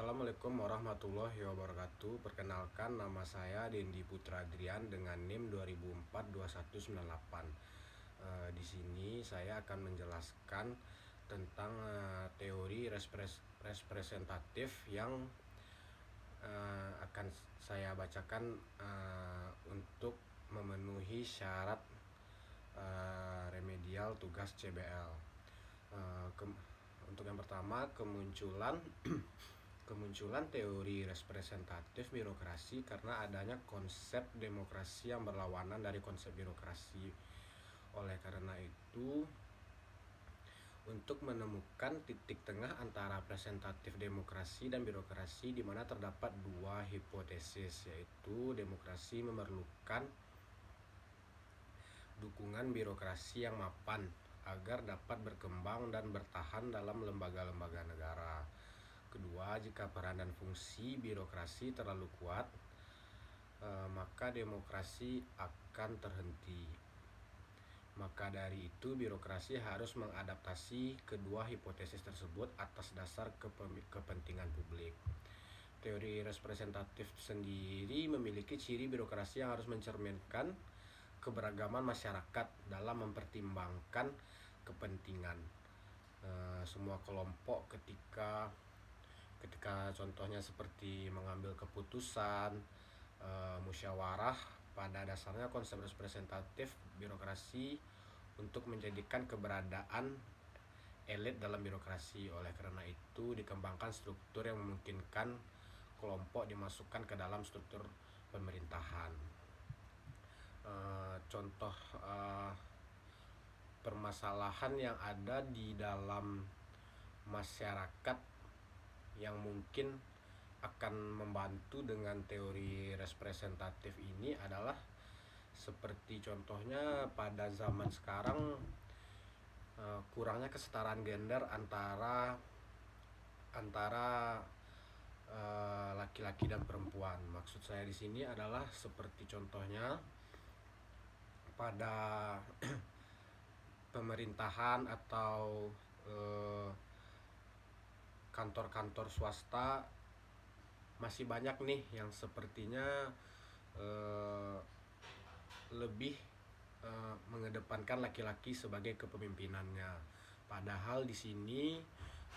Assalamualaikum warahmatullahi wabarakatuh. Perkenalkan, nama saya Dendi Putra Adrian dengan NIM 20042198. Di sini saya akan menjelaskan tentang teori representatif yang akan saya bacakan untuk memenuhi syarat remedial tugas CBL. Untuk yang pertama, kemunculan teori representatif birokrasi karena adanya konsep demokrasi yang berlawanan dari konsep birokrasi. Oleh karena itu, untuk menemukan titik tengah antara representatif demokrasi dan birokrasi, di mana terdapat dua hipotesis, yaitu demokrasi memerlukan dukungan birokrasi yang mapan agar dapat berkembang dan bertahan dalam lembaga-lembaga negara. Kedua, jika peran dan fungsi birokrasi terlalu kuat, maka demokrasi akan terhenti. Maka dari itu, birokrasi harus mengadaptasi kedua hipotesis tersebut atas dasar kepentingan publik. Teori representatif sendiri memiliki ciri birokrasi yang harus mencerminkan keberagaman masyarakat dalam mempertimbangkan kepentingan semua kelompok ketika contohnya seperti mengambil keputusan, musyawarah. Pada dasarnya konsep representatif birokrasi untuk menjadikan keberadaan elit dalam birokrasi. Oleh karena itu, dikembangkan struktur yang memungkinkan kelompok dimasukkan ke dalam struktur pemerintahan. Contoh permasalahan yang ada di dalam masyarakat yang mungkin akan membantu dengan teori representatif ini adalah seperti contohnya pada zaman sekarang kurangnya kesetaraan gender antara laki-laki dan perempuan. Maksud saya di sini adalah seperti contohnya pada pemerintahan atau kantor-kantor swasta masih banyak nih yang sepertinya lebih mengedepankan laki-laki sebagai kepemimpinannya. Padahal di sini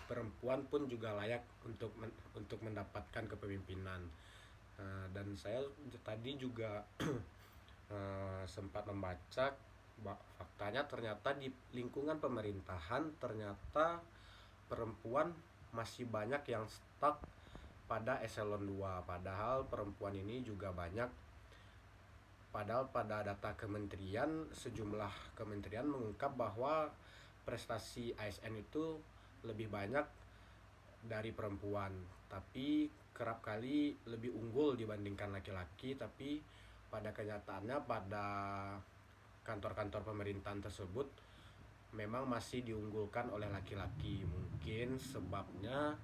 perempuan pun juga layak untuk mendapatkan kepemimpinan. Dan saya tadi juga sempat membaca faktanya ternyata di lingkungan pemerintahan ternyata perempuan masih banyak yang stuck pada eselon 2, padahal perempuan ini juga banyak. Padahal pada data kementerian, sejumlah kementerian mengungkap bahwa prestasi ASN itu lebih banyak dari perempuan, tapi kerap kali lebih unggul dibandingkan laki-laki. Tapi pada kenyataannya pada kantor-kantor pemerintahan tersebut memang masih diunggulkan oleh laki-laki. Mungkin sebabnya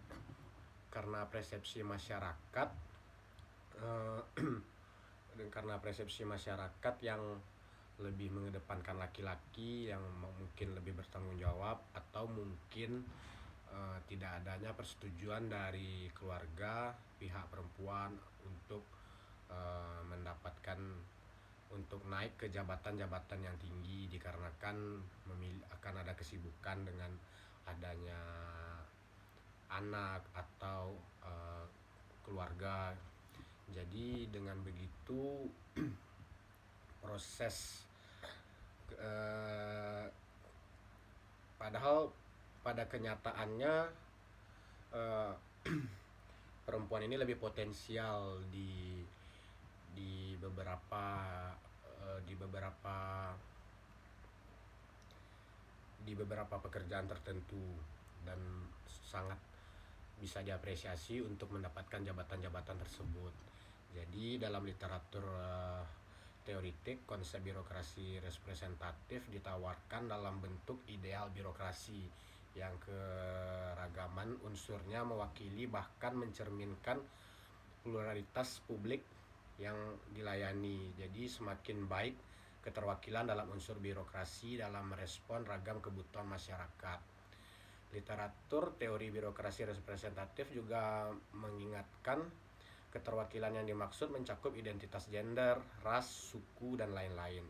karena persepsi masyarakat karena persepsi masyarakat yang lebih mengedepankan laki-laki yang mungkin lebih bertanggung jawab, atau mungkin tidak adanya persetujuan dari keluarga pihak perempuan untuk mendapatkan untuk naik ke jabatan-jabatan yang tinggi, dikarenakan akan ada kesibukan dengan adanya anak atau keluarga. Jadi dengan begitu proses padahal pada kenyataannya perempuan ini lebih potensial di beberapa pekerjaan tertentu dan sangat bisa diapresiasi untuk mendapatkan jabatan-jabatan tersebut. Jadi dalam literatur teoritik, konsep birokrasi representatif ditawarkan dalam bentuk ideal birokrasi yang keragaman unsurnya mewakili bahkan mencerminkan pluralitas publik yang dilayani. Jadi semakin baik keterwakilan dalam unsur birokrasi dalam merespon ragam kebutuhan masyarakat. Literatur teori birokrasi representatif juga mengingatkan keterwakilan yang dimaksud mencakup identitas gender, ras, suku, dan lain-lain.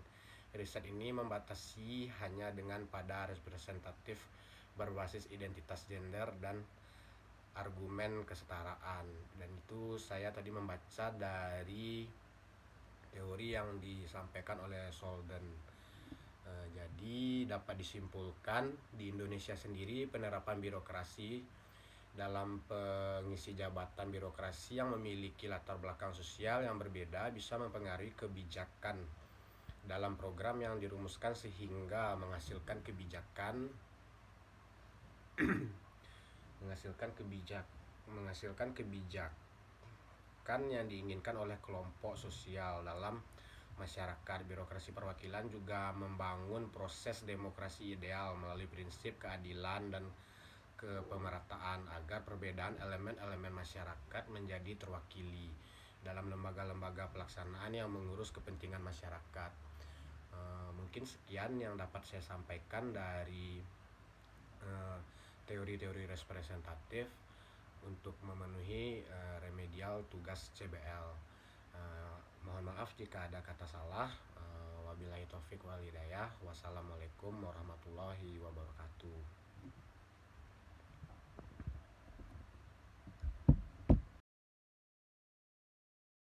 Riset ini membatasi hanya dengan pada representatif berbasis identitas gender dan argumen kesetaraan. Dan itu saya tadi membaca dari teori yang disampaikan oleh Solden. Jadi dapat disimpulkan di Indonesia sendiri penerapan birokrasi dalam pengisi jabatan birokrasi yang memiliki latar belakang sosial yang berbeda bisa mempengaruhi kebijakan dalam program yang dirumuskan sehingga menghasilkan kebijakan yang diinginkan oleh kelompok sosial dalam masyarakat. Birokrasi perwakilan juga membangun proses demokrasi ideal melalui prinsip keadilan dan kepemerataan agar perbedaan elemen-elemen masyarakat menjadi terwakili dalam lembaga-lembaga pelaksanaan yang mengurus kepentingan masyarakat. Mungkin sekian yang dapat saya sampaikan dari teori-teori representatif untuk memenuhi remedial tugas CBL. Mohon maaf jika ada kata salah. Wabillahi taufik wal hidayah. Wassalamualaikum warahmatullahi wabarakatuh.